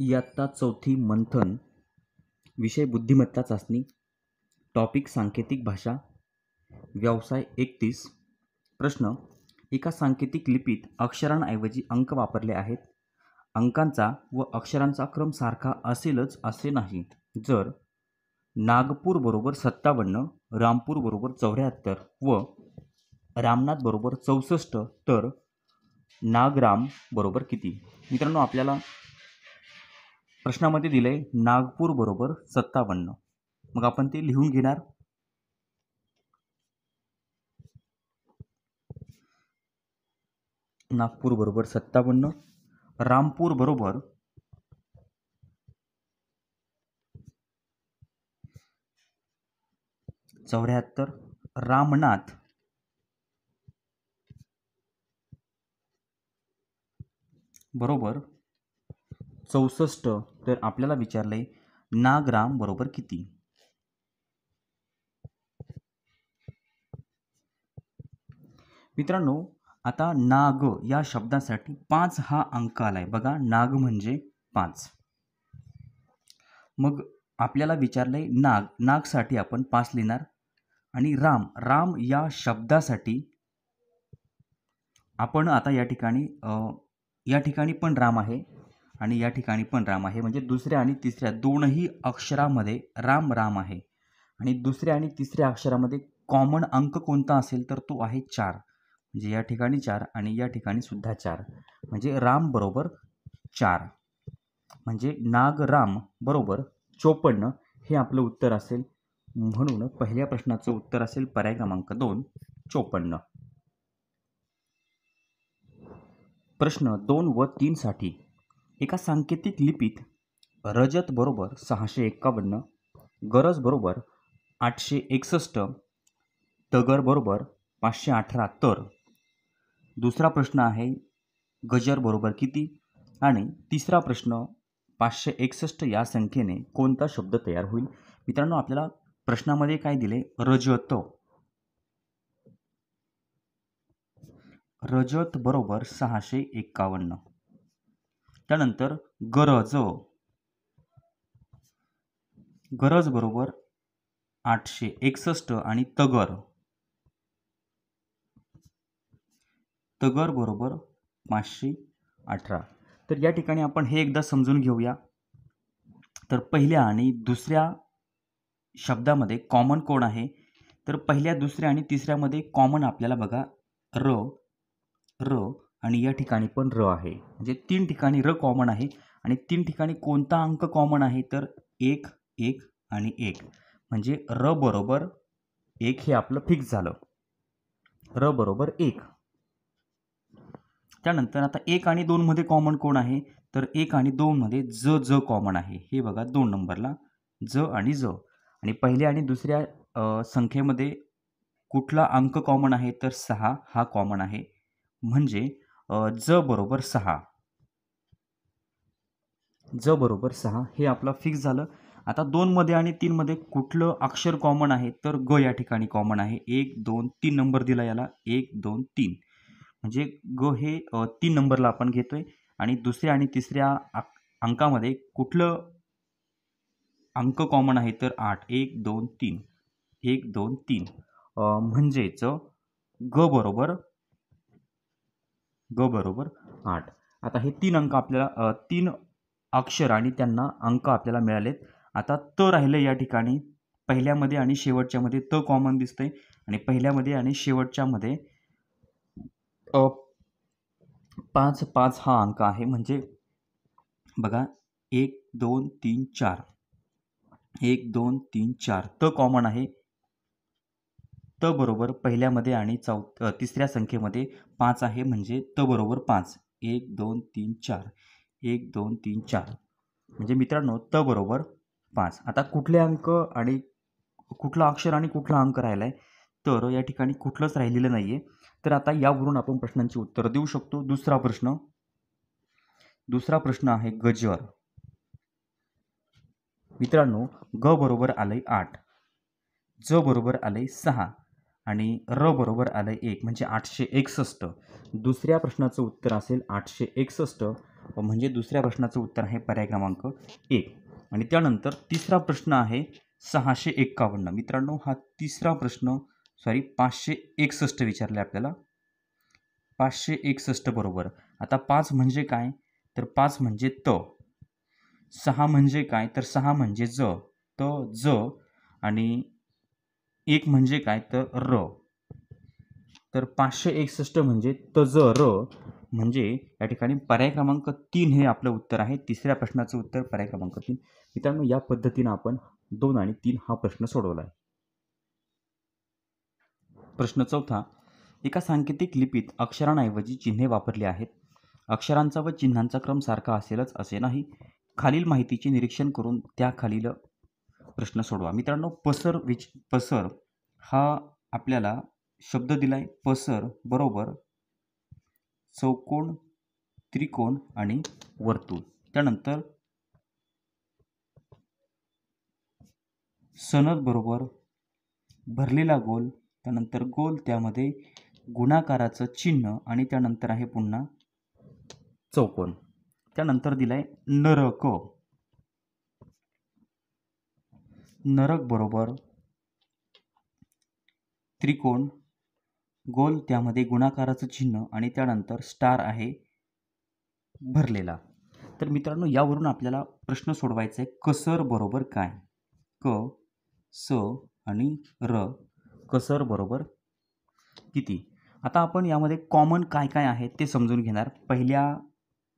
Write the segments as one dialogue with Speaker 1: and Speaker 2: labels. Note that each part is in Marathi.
Speaker 1: इयत्ता चौथी मंथन, विषय बुद्धिमत्ता चाचणी, टॉपिक सांकेतिक भाषा, व्यवसाय 31. प्रश्न: एका सांकेतिक लिपीत अक्षरांऐवजी अंक वापरले आहेत. अंकांचा व अक्षरांचा क्रम सारखा असेलच असे नाही. जर नागपूर बरोबर 57, रामपूर बरोबर 74 व रामनाथ बरोबर 64 तर नागराम बरोबर किती? मित्रांनो, आपल्याला प्रश्नामध्ये दिले नागपूर बरोबर 57. मग आपण ते लिहून घेणार. नागपूर बरोबर 57, रामपूर बरोबर 74, रामनाथ बरोबर 64. तर आपल्याला विचारले नागराम बरोबर किती? मित्रांनो, आता नाग या शब्दासाठी 5 हा अंक आलाय. बघा, नाग म्हणजे 5. मग आपल्याला विचारलंय नाग, नागसाठी आपण 5 लिहिणार. आणि राम, राम या शब्दासाठी आपण आता या ठिकाणी पण राम आहे आणि या ठिकाणी पण राम आहे. म्हणजे दुसऱ्या आणि तिसऱ्या दोनही अक्षरामध्ये राम राम आहे. आणि दुसऱ्या आणि तिसऱ्या अक्षरामध्ये कॉमन अंक कोणता असेल तर तो आहे 4. म्हणजे या ठिकाणी 4 आणि या ठिकाणी सुद्धा 4. म्हणजे राम बरोबर 4. म्हणजे नागराम बरोबर 54 हे आपलं उत्तर असेल. म्हणून पहिल्या प्रश्नाचं उत्तर असेल पर्याय क्रमांक 2, 54. प्रश्न 2 व 3 साठी एका सांकेतिक लिपीत रजत बरोबर 651, गरज बरोबर 861, तगर बरोबर 518 तर दुसरा प्रश्न आहे गजर बरोबर किती? आणि तिसरा प्रश्न 561 या संख्येने कोणता शब्द तयार होईल? मित्रांनो, आपल्याला प्रश्नामध्ये काय दिले? रजत. रजत बरोबर 651. त्यानंतर गरज, गरज बरोबर 861 आणि तगर, तगर बरोबर 518. तर या ठिकाणी आपण हे एकदा समजून घेऊया. तर पहिल्या आणि दुसऱ्या शब्दामध्ये कॉमन कोण आहे? तर पहिल्या, दुसऱ्या आणि तिसऱ्यामध्ये कॉमन आपल्याला बघा र, र आणि या ठिकाणी पण र आहे. म्हणजे 3 ठिकाणी र कॉमन आहे. आणि 3 ठिकाणी कोणता अंक कॉमन आहे? तर 1, 1 आणि 1. म्हणजे र बरोबर 1 हे आपलं फिक्स झालं. र बरोबर 1. त्यानंतर आता 1 आणि 2 मध्ये कॉमन कोण आहे? तर 1 आणि 2 मध्ये ज, ज कॉमन आहे. हे बघा 2 नंबरला ज आणि ज. आणि पहिल्या आणि दुसऱ्या संख्येमध्ये कुठला अंक कॉमन आहे? तर 6 हा कॉमन आहे. म्हणजे ज बरोबर 6, ज बरोबर 6 हे आपलं फिक्स झालं. आता 2 मध्ये आणि 3 मध्ये कुठलं अक्षर कॉमन आहे? तर ग या ठिकाणी कॉमन आहे. 1, 2, 3 नंबर दिला याला. 1, 2, 3. म्हणजे ग हे 3 नंबरला आपण घेतोय. आणि दुसऱ्या आणि तिसऱ्या अंकामध्ये कुठलं अंक कॉमन आहे? तर 8. 1, 2, 3. 1, 2, 3. म्हणजेच ग बरोबर 8. आता हे 3 अंक आपल्याला 3 अक्षर आणि त्यांना अंक आपल्याला मिळालेत. आता त राहिलं या ठिकाणी. पहिल्यामध्ये आणि शेवटच्यामध्ये त कॉमन दिसतंय. आणि पहिल्यामध्ये आणि शेवटच्यामध्ये 5, 5 हा अंक आहे. म्हणजे बघा 1, 2, 3, 4. 1, 2, 3, 4. त कॉमन आहे. त बरोबर पहिल्यामध्ये आणि तिसऱ्या संख्येमध्ये 5 आहे. म्हणजे त बरोबर 5. 1, 2, 3, 4. 1, 2, 3, 4. म्हणजे मित्रांनो त बरोबर 5. आता कुठले अंक आणि कुठला अक्षर आणि कुठला अंक राहिला आहे? तर या ठिकाणी कुठलंच राहिलेलं नाही आहे. तर आता यावरून आपण प्रश्नांची उत्तरं देऊ शकतो. दुसरा प्रश्न आहे गजर. मित्रांनो, ग बरोबर आलंय 8, ज बरोबर आलंय 6 आणि र बरोबर आलंय 1. म्हणजे 861. दुसऱ्या प्रश्नाचं उत्तर असेल 861. म्हणजे दुसऱ्या प्रश्नाचं उत्तर आहे पर्याय क्रमांक 1. आणि त्यानंतर तिसरा प्रश्न आहे 651. मित्रांनो, हा तिसरा प्रश्न 561 विचारले आपल्याला. 561 बरोबर. आता 5 म्हणजे काय? तर 5 म्हणजे त. 6 म्हणजे काय? तर 6 म्हणजे ज. त, ज आणि 1 म्हणजे काय? तर र. तर 561 म्हणजे त, ज, र म्हणजे या ठिकाणी पर्याय क्रमांक 3 हे आपलं उत्तर आहे. तिसऱ्या प्रश्नाचं उत्तर पर्याय क्रमांक 3. मित्रांनो, या पद्धतीनं आपण 2 आणि 3 हा प्रश्न सोडवला आहे. प्रश्न चौथा. एका सांकेतिक लिपीत अक्षरांऐवजी चिन्हे वापरली आहेत. अक्षरांचा व चिन्हांचा क्रम सारखा असेलच असे नाही. खालील माहितीचे निरीक्षण करून त्याखालील प्रश्न सोडवा. मित्रांनो, पसर हा आपल्याला शब्द दिलाय. पसर बरोबर चौकोन, त्रिकोण आणि वर्तुळ. त्यानंतर सनद बरोबर भरलेला गोल, त्यानंतर गोल, त्यामध्ये गुणाकाराचं चिन्ह आणि त्यानंतर आहे पुन्हा चौकोन. त्यानंतर दिलाय नरक. नरक बरोबर त्रिकोण, गोल, त्यामध्ये गुणाकाराचं चिन्ह आणि त्यानंतर स्टार आहे भरलेला. तर मित्रांनो, यावरून आपल्याला प्रश्न सोडवायचा आहे. कसर बरोबर काय? क, स आणि र. कसर बरोबर किती? आता आपण यामध्ये कॉमन काय काय आहे ते समजून घेणार. पहिल्या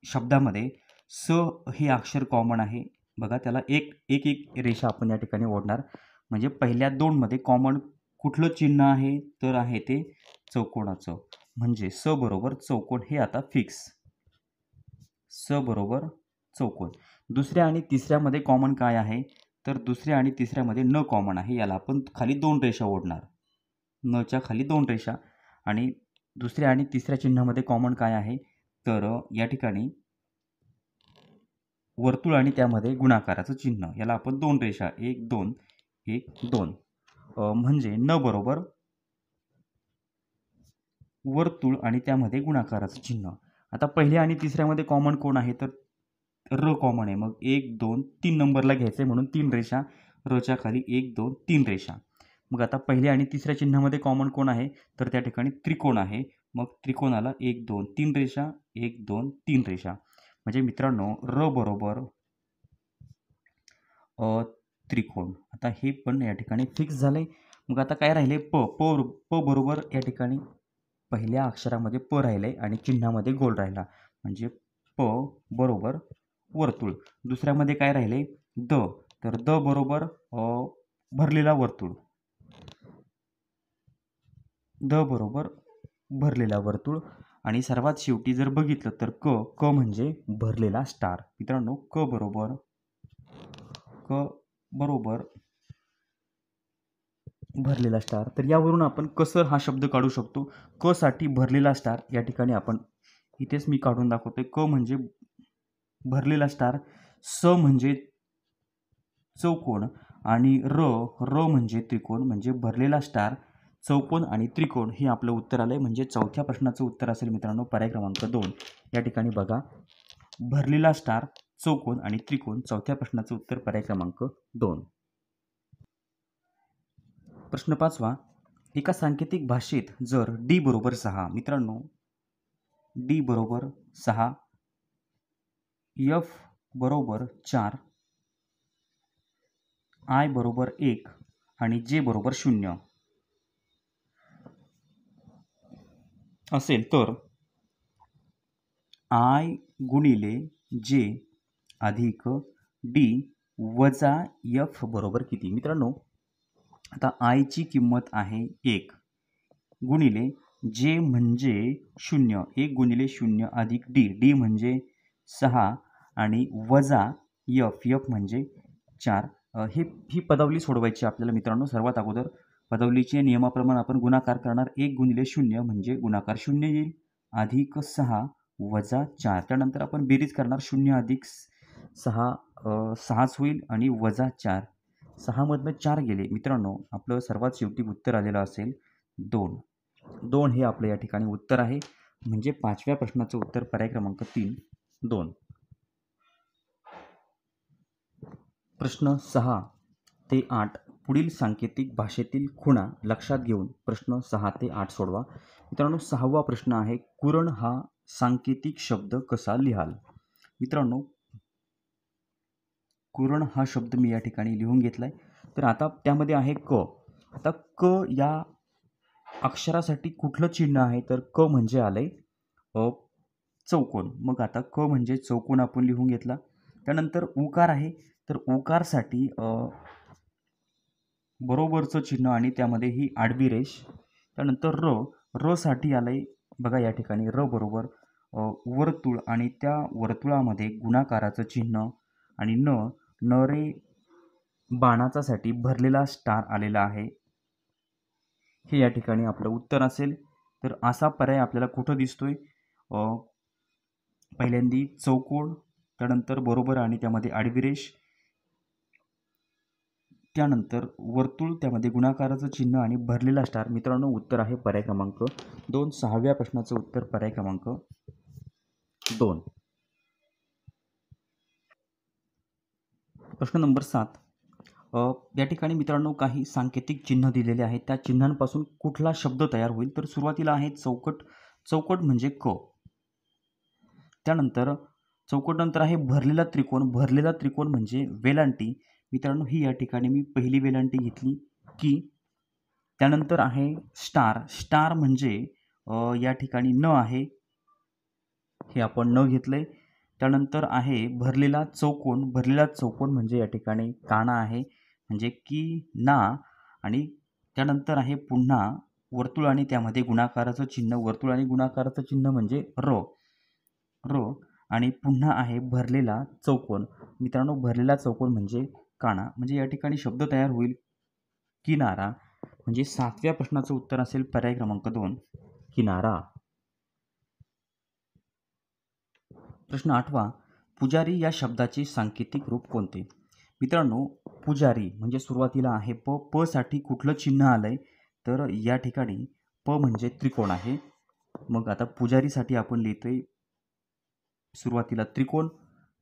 Speaker 1: शब्दामध्ये स हे अक्षर कॉमन आहे. बघा, त्याला एक एक एक रेषा आपण या ठिकाणी ओढणार. म्हणजे पहिल्या 2 मध्ये कॉमन कुठलं चिन्ह आहे? तर आहे ते चौकोनाचं. म्हणजे स बरोबर चौकोन हे आता फिक्स. स बरोबर चौकोन. दुसऱ्या आणि तिसऱ्यामध्ये कॉमन काय आहे? तर दुसऱ्या आणि तिसऱ्यामध्ये न कॉमन आहे. याला आपण खाली 2 रेषा ओढणार. नच्या खाली 2 रेषा. आणि दुसऱ्या आणि तिसऱ्या चिन्हामध्ये कॉमन काय आहे? तर या ठिकाणी वर्तुळ आणि त्यामध्ये गुणाकाराचं चिन्ह. याला आपण 2 रेषा, 1 2 1 2. म्हणजे न बरोबर वर्तुळ आणि त्यामध्ये गुणाकाराचं चिन्ह. आता पहिल्या आणि तिसऱ्यामध्ये कॉमन कोण आहे? तर र कॉमन आहे. मग 1 2 3 नंबरला घ्यायचं आहे म्हणून 3 रेषा. रच्या खाली 1 2 3 रेषा. मग आता पहिल्या आणि तिसऱ्या चिन्हामध्ये कॉमन कोण आहे? तर त्या ठिकाणी त्रिकोण आहे. मग त्रिकोणाला 1 2 3 रेषा, 1 2 3 रेषा. म्हणजे मित्रांनो, र बरोबर त्रिकोण. आता हे पण या ठिकाणी फिक्स झालंय. मग आता काय राहिले? प बरोबर या ठिकाणी पहिल्या अक्षरामध्ये प राहिलंय आणि चिन्हामध्ये गोल राहिला. म्हणजे प बरोबर वर्तुळ. दुसऱ्यामध्ये काय राहिले? द. तर द बरोबर भरलेला वर्तुळ. द बरोबर भरलेला वर्तुळ. आणि सर्वात शेवटी जर बघितलं तर क म्हणजे भरलेला स्टार. मित्रांनो, क बरोबर भरलेला स्टार. तर यावरून आपण कसर हा शब्द काढू शकतो. क साठी भरलेला स्टार या ठिकाणी आपण इथेच मी काढून दाखवतोय. क म्हणजे भरलेला स्टार, स म्हणजे चौकोन आणि र म्हणजे त्रिकोण. म्हणजे भरलेला स्टार, चौकोन आणि त्रिकोण हे आपलं उत्तर आलंय. म्हणजे चौथ्या प्रश्नाचं उत्तर असेल मित्रांनो पर्याय क्रमांक 2. या ठिकाणी बघा, भरलेला स्टार, चौकोन आणि त्रिकोण. चौथ्या प्रश्नाचं उत्तर पर्याय क्रमांक 2. प्रश्न 5वा. एका सांकेतिक भाषेत जर डी बरोबर 6, मित्रांनो डी बरोबर 6, एफ बरोबर 4, आय बरोबर 1 आणि जे बरोबर 0 असेल तर आय गुणिले जे अधिक डी वजा एफ बरोबर किती? मित्रांनो, आता आयची किंमत आहे 1 गुणिले जे म्हणजे 0, 1 गुणिले 0 अधिक डी म्हणजे 6 आणि वजा एफ म्हणजे 4. ही पदावली सोडवायची आपल्याला मित्रांनो. सर्वात अगोदर पदावलीच्या नियमाप्रमाणे आपण गुणाकार करणार. 1 गुणिले 0 म्हणजे गुणाकार 0 येईल, अधिक 6 वजा 4. त्यानंतर आपण बेरीज करणार. 0 अधिक 6 6च होईल आणि वजा 4. 6 मधनं 4 गेले. मित्रांनो, आपलं सर्वात शेवटी उत्तर आलेलं असेल 2. 2 हे आपलं या ठिकाणी उत्तर आहे. म्हणजे 5व्या प्रश्नाचं उत्तर पर्याय क्रमांक 3 2. प्रश्न 6 ते 8 पुढील सांकेतिक भाषेतील खुणा लक्षात घेऊन प्रश्न 6 ते 8 सोडवा. मित्रांनो, 6वा प्रश्न आहे, कुरण हा सांकेतिक शब्द कसा लिहाल? मित्रांनो, कुरण हा शब्द मी या ठिकाणी लिहून घेतलाय. तर आता त्यामध्ये आहे क. आता क या अक्षरासाठी कुठलं चिन्ह आहे? तर क म्हणजे आलंय चौकोन. मग आता क म्हणजे चौकोन आपण लिहून घेतला. त्यानंतर उकार आहे. तर उकारसाठी बरोबरचं चिन्ह आणि त्यामध्ये ही आडवी रेष. त्यानंतर र. र साठी आलंय बघा या ठिकाणी र बरोबर वर्तुळ आणि त्या वर्तुळामध्ये गुणाकाराचं चिन्ह आणि न रे बाणाचा साठी भरलेला स्टार आलेला आहे. हे या ठिकाणी आपलं उत्तर असेल. तर असा पर्याय आपल्याला कुठं दिसतोय? पहिल्यांदी चौकोन, त्यानंतर बरोबर आणि त्यामध्ये आडवी रेष, त्यानंतर वर्तुळ, त्यामध्ये गुणाकाराचं चिन्ह आणि भरलेला स्टार. मित्रांनो, उत्तर आहे पर्याय क्रमांक 2. 6व्या प्रश्नाचं उत्तर पर्याय क्रमांक 2. प्रश्न नंबर 7. या ठिकाणी मित्रांनो काही सांकेतिक चिन्ह दिलेले आहेत. त्या चिन्हांपासून कुठला शब्द तयार होईल? तर सुरुवातीला आहे चौकट. चौकट म्हणजे क. त्यानंतर चौकट नंतर आहे भरलेला त्रिकोण. भरलेला त्रिकोण म्हणजे वेलांटी. मित्रांनो, ही या ठिकाणी मी पहिली वेलांटी घेतली की. त्यानंतर आहे स्टार. स्टार म्हणजे या ठिकाणी न आहे, हे आपण न घेतलंय. त्यानंतर आहे भरलेला चौकोन. भरलेला चौकोन म्हणजे या ठिकाणी काना आहे, म्हणजे की ना. आणि त्यानंतर आहे पुन्हा वर्तुळ आणि त्यामध्ये गुणाकाराचं चिन्ह. वर्तुळ आणि गुणाकाराचं चिन्ह म्हणजे र. आणि पुन्हा आहे भरलेला चौकोन. मित्रांनो, भरलेला चौकोन म्हणजे काना. म्हणजे या ठिकाणी शब्द तयार होईल किनारा. म्हणजे 7व्या प्रश्नाचं उत्तर असेल पर्याय क्रमांक 2, किनारा. प्रश्न 8वा, पुजारी या शब्दाचे सांकेतिक रूप कोणते? मित्रांनो, पुजारी म्हणजे सुरुवातीला आहे प साठी कुठलं चिन्ह आलंय? तर या ठिकाणी प म्हणजे त्रिकोण आहे. मग आता पुजारीसाठी आपण लिहितोय सुरुवातीला त्रिकोण.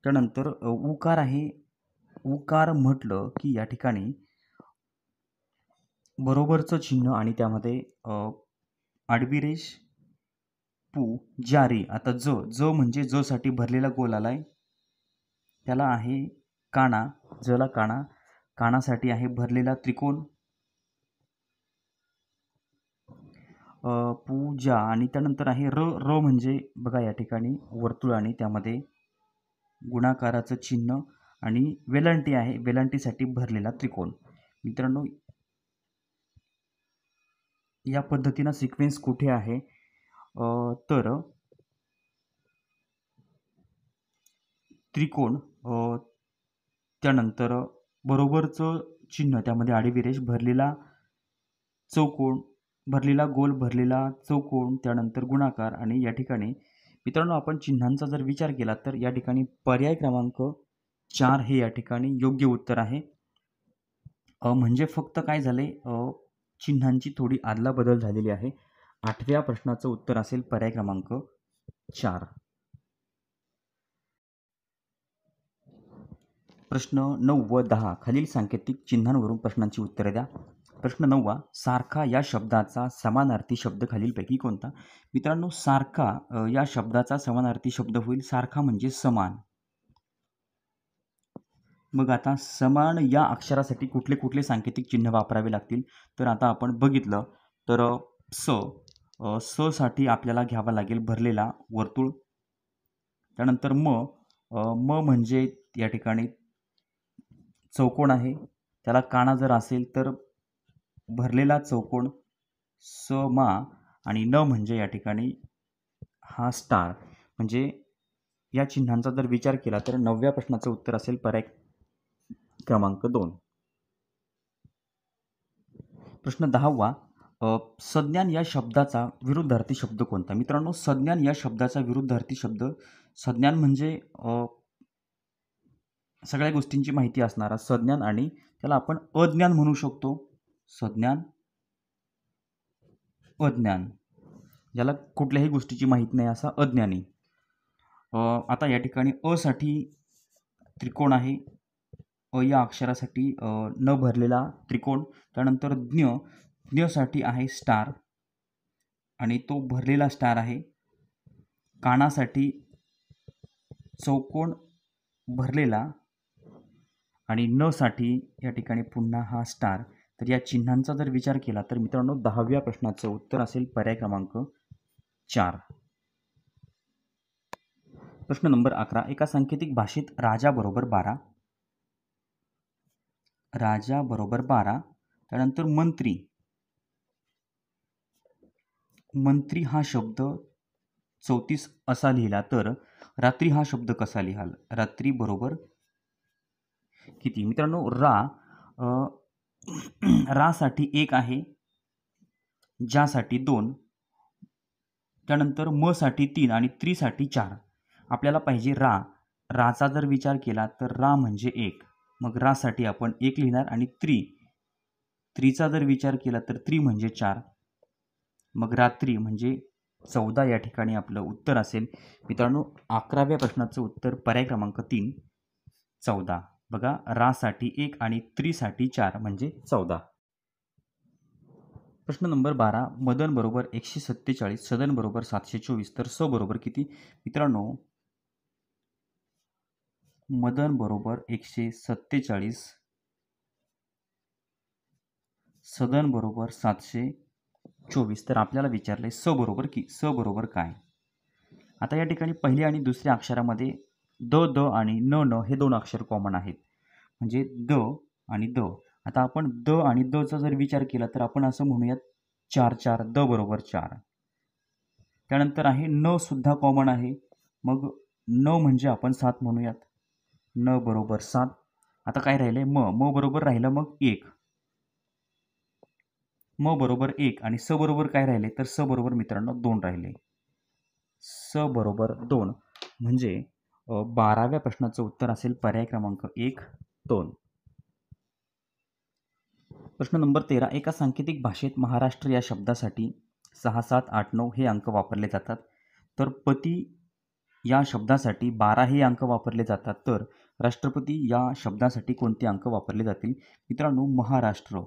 Speaker 1: त्यानंतर उकार आहे. उकार म्हटलं की या ठिकाणी बरोबरचं चिन्ह आणि त्यामध्ये आडवी रेष, जारी. आता ज म्हणजे ज साठी भरलेला गोल आलाय, त्याला आहे काना. जला काना. कानासाठी आहे भरलेला त्रिकोण, पूजा. आणि त्यानंतर आहे र म्हणजे बघा या ठिकाणी वर्तुळ आणि त्यामध्ये गुणाकाराचं चिन्ह आणि वेलांटी आहे. वेलांटीसाठी भरलेला त्रिकोण. मित्रांनो, या पद्धतीनं सिक्वेन्स कुठे आहे? तर त्रिकोण, त्यानंतर बरोबरचं चिन्ह, त्यामध्ये आडवी रेष, भरलेला चौकोन, भरलेला गोल, भरलेला चौकोन, त्यानंतर गुणाकार. आणि या ठिकाणी मित्रांनो आपण चिन्हांचा जर विचार केला तर या ठिकाणी पर्याय क्रमांक 4 हे या ठिकाणी योग्य उत्तर आहे. म्हणजे फक्त काय झाले, चिन्हांची थोडी आदलाबदल झालेली आहे. 8व्या प्रश्नाचं उत्तर असेल पर्याय क्रमांक 4. प्रश्न 9 व 10 खालील सांकेतिक चिन्हांवरून प्रश्नांची उत्तरे द्या. प्रश्न 9वा, सारखा या शब्दाचा समानार्थी शब्द खालीलपैकी कोणता? मित्रांनो, सारखा या शब्दाचा समानार्थी शब्द होईल सारखा म्हणजे समान. मग आता समान या अक्षरासाठी कुठले कुठले सांकेतिक चिन्ह वापरावे लागतील? तर आता आपण बघितलं तर स साठी आपल्याला घ्यावा लागेल भरलेला वर्तुळ. त्यानंतर म म्हणजे या ठिकाणी चौकोन आहे, त्याला काना जर असेल तर भरलेला चौकोन मा. आणि न म्हणजे या ठिकाणी हा स्टार. म्हणजे या चिन्हांचा जर विचार केला तर 9व्या प्रश्नाचं उत्तर असेल पर्याय क्रमांक 2. प्रश्न 10वा, संज्ञान या शब्दाचा विरुद्धार्थी शब्द कोणता? मित्रांनो, संज्ञान या शब्दाचा विरुद्धार्थी शब्द, संज्ञान म्हणजे सगळ्या गोष्टींची माहिती असणारा संज्ञान, आणि त्याला आपण अज्ञान म्हणू शकतो. संज्ञान, अज्ञान. ज्याला कुठल्याही गोष्टीची माहिती नाही असा अज्ञानी. आता या ठिकाणी अ साठी त्रिकोण आहे. अ या अक्षरासाठी न भरलेला त्रिकोण. त्यानंतर ज्ञ साठी आहे स्टार आणि तो भरलेला स्टार आहे. कानासाठी चौकोन भरलेला आणि न साठी या ठिकाणी पुन्हा हा स्टार. तर या चिन्हांचा जर विचार केला तर मित्रांनो 10व्या प्रश्नाचं उत्तर असेल पर्याय क्रमांक 4. प्रश्न नंबर 11. एका सांकेतिक भाषेत राजा बरोबर 12, राजा बरोबर 12, त्यानंतर मंत्री, मंत्री हा शब्द 34 असा लिहिला तर रात्री हा शब्द कसा लिहाल? रात्री बरोबर किती? मित्रांनो साठी 1 आहे, ज्यासाठी 2, त्यानंतर म साठी 3 आणि त्रि साठी 4. आपल्याला पाहिजे राचा जर विचार केला तर रा म्हणजे 1, मग रा साठी आपण 1 लिहिणार आणि त्रिचा जर विचार केला तर त्रि म्हणजे 4, मग रात्री म्हणजे 14 या ठिकाणी आपलं उत्तर असेल. मित्रांनो 11व्या प्रश्नाचं उत्तर पर्याय क्रमांक 3 14. बघा रा साठी 1 आणि त्रि साठी 4 म्हणजे 14. प्रश्न नंबर 12. मदन बरोबर 147, सदन बरोबर 724, तर स बरोबर किती? मित्रांनो मदन बरोबर 147, सदन बरोबर 724, तर आपल्याला विचारले स बरोबर स बरोबर काय? आता या ठिकाणी पहिल्या आणि दुसऱ्या अक्षरामध्ये द आणि न हे 2 अक्षर कॉमन आहेत, म्हणजे द आणि द. आता आपण द आणि द चा जर विचार केला तर आपण असं म्हणूयात 4 द बरोबर 4. त्यानंतर आहे न सुद्धा कॉमन आहे, मग न म्हणजे आपण 7 म्हणूयात, न बरोबर 7. आता काय राहिले म बरोबर राहिलं मग 1, म बरोबर 1 आणि स बरोबर काय राहिले तर स बरोबर मित्रांनो 2 राहिले. स बरोबर 2 म्हणजे 12व्या प्रश्नाचं उत्तर असेल पर्याय क्रमांक 1 2. प्रश्न नंबर 13. एका सांकेतिक भाषेत महाराष्ट्र या शब्दासाठी 6 7 8 9 हे अंक वापरले जातात, तर पती या शब्दासाठी 12 हे अंक वापरले जातात, तर राष्ट्रपती या शब्दासाठी कोणते अंक वापरले जातील? मित्रांनो महाराष्ट्र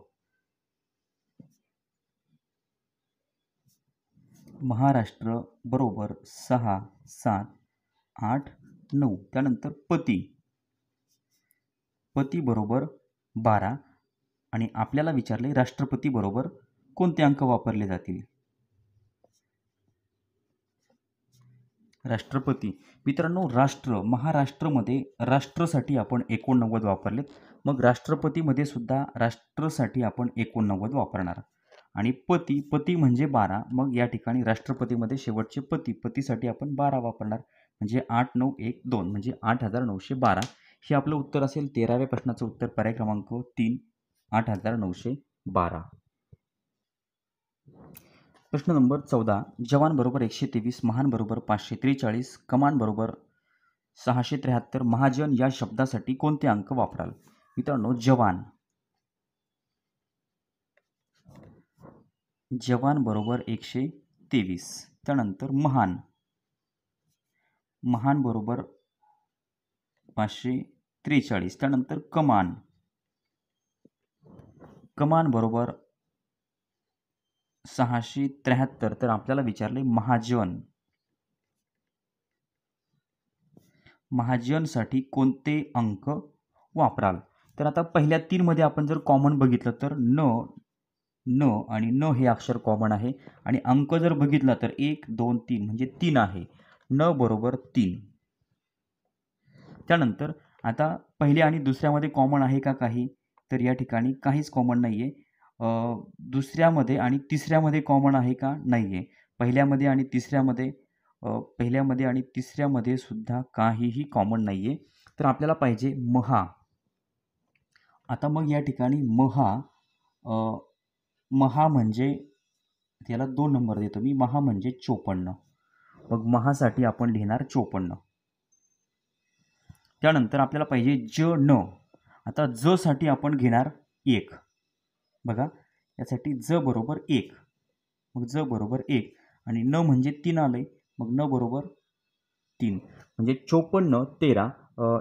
Speaker 1: बरोबर 6 7 8 9, त्यानंतर पती बरोबर 12 आणि आपल्याला विचारले राष्ट्रपती बरोबर कोणते अंक वापरले जातील? राष्ट्रपती. मित्रांनो महाराष्ट्रमध्ये राष्ट्रसाठी आपण 89 वापरलेत, मग राष्ट्रपतीमध्ये सुद्धा राष्ट्रसाठी आपण 89 वापरणार. आणि पती म्हणजे 12, मग या ठिकाणी राष्ट्रपतीमध्ये शेवटचे पतीसाठी आपण 12 वापरणार, म्हणजे 8 9 1 2 म्हणजे 8912. हे आपलं उत्तर असेल 13व्या प्रश्नाचं उत्तर पर्याय क्रमांक 3 8912. प्रश्न नंबर 14. जवान बरोबर 123, महान बरोबर 543, कमान बरोबर 673, महाजन या शब्दासाठी कोणते अंक वापराल? मित्रांनो जवान बरोबर 123, त्यानंतर महान बरोबर 543, त्यानंतर कमान बरोबर 673, तर आपल्याला विचारले महाजनसाठी कोणते अंक वापराल? तर आता पहिल्या 3 मध्ये आपण जर कॉमन बघितलं तर न आणि न हे अक्षर कॉमन आहे आणि अंक जर बघितला तर 1 2 3 म्हणजे 3 आहे, न बरोबर 3. त्यानंतर आता पहिल्या आणि दुसऱ्यामध्ये कॉमन आहे का काही? तर या ठिकाणी काहीच कॉमन नाही आहे. दुसऱ्यामध्ये आणि तिसऱ्यामध्ये कॉमन आहे का? नाही आहे. पहिल्यामध्ये आणि तिसऱ्यामध्ये सुद्धा काहीही कॉमन नाही आहे. तर आपल्याला पाहिजे महा. आता मग या ठिकाणी महा म्हणजे त्याला 2 नंबर देतो मी. महा म्हणजे 54, मग महासाठी आपण लिहिणार 54. त्यानंतर आपल्याला पाहिजे न. आता ज साठी आपण घेणार 1. बघा यासाठी ज बरोबर 1, मग ज बरोबर 1 आणि न म्हणजे 3 आले, मग न बरोबर 3 म्हणजे 54 13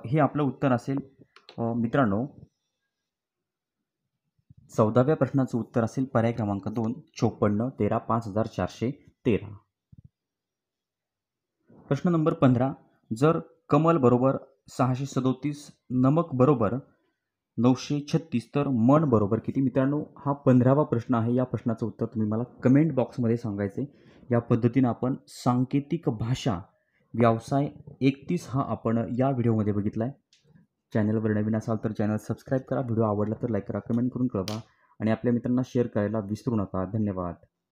Speaker 1: हे आपलं उत्तर असेल. मित्रांनो 14व्या प्रश्नाचं उत्तर असेल पर्याय क्रमांक 2 54 13 5413. प्रश्न नंबर 15 जर कमल बरोबर 637 नमक बरोबर 936 तर मन बरोबर किती? मित्रांनो हा 15वा प्रश्न आहे. या प्रश्नाचं उत्तर तुम्ही मला कमेंट बॉक्समध्ये सांगायचं आहे. या पद्धतीनं आपण सांकेतिक भाषा व्यवसाय 31 हा आपण या व्हिडिओमध्ये बघितला आहे. चॅनलवर नवीन असाल तर चॅनल सबस्क्राईब करा. व्हिडिओ आवडला तर लाईक करा, कमेंट करून कळवा आणि आपल्या मित्रांना शेअर करायला विसरू नका. धन्यवाद.